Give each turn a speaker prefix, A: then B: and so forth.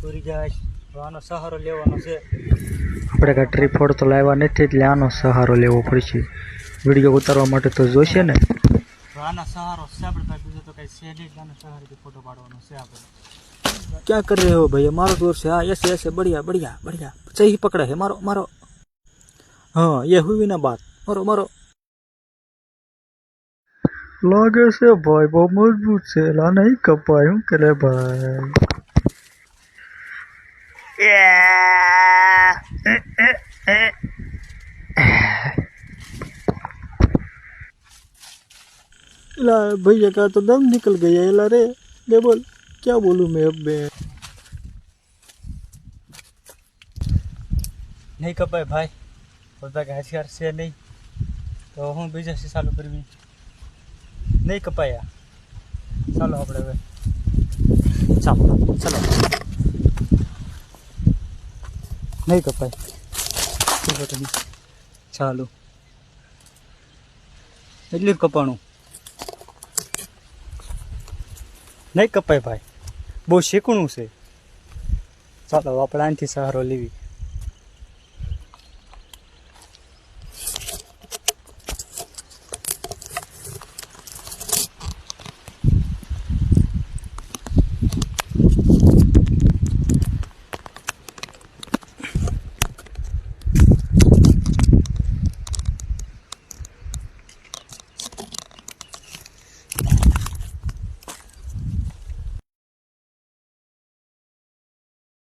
A: પૂરી જાય તો આનો સહારો લેવાનો છે.
B: આપણે કાંઈ ટ્રીપોડ તો લાવ્યા નથી એટલે આનો સહારો લેવો પડશે. વિડીયો ઉતારવા માટે તો જોઈશે ને.
A: તો આના સહારો છે આપણે ભાઈ, બીજો તો કઈ છે નહીં. આના સહારેથી ફોટો પાડવાનો છે આપણે.
B: क्या कर रहे हो भैया? मारो जोर से। हाँ ऐसे ऐसे, बढ़िया बढ़िया बढ़िया, सही पकड़ा है, मारो मारो। हाँ ये हुई ना बात, मारो मारो। लागे से भाई बहुत मजबूत से ला, नहीं कपाई हूँ करे भाई। ला भैया का तो दम निकल गया है। ला रे ले बोल, क्या बोलूं मैं अब मैं?
A: નહીં કપાય ભાઈ, બધા કે હોશિયાર છે નહીં તો હું બીજા છે ચાલુ કરવી. નહીં કપાયા. ચાલો આપણે હવે ચાલો ચાલો. નહીં કપાય. ચાલો એટલું જ કપાણું. નહીં કપાય ભાઈ, બહુ શીખણું છે. ચાલો આપણે આનાથી સહારો લેવી.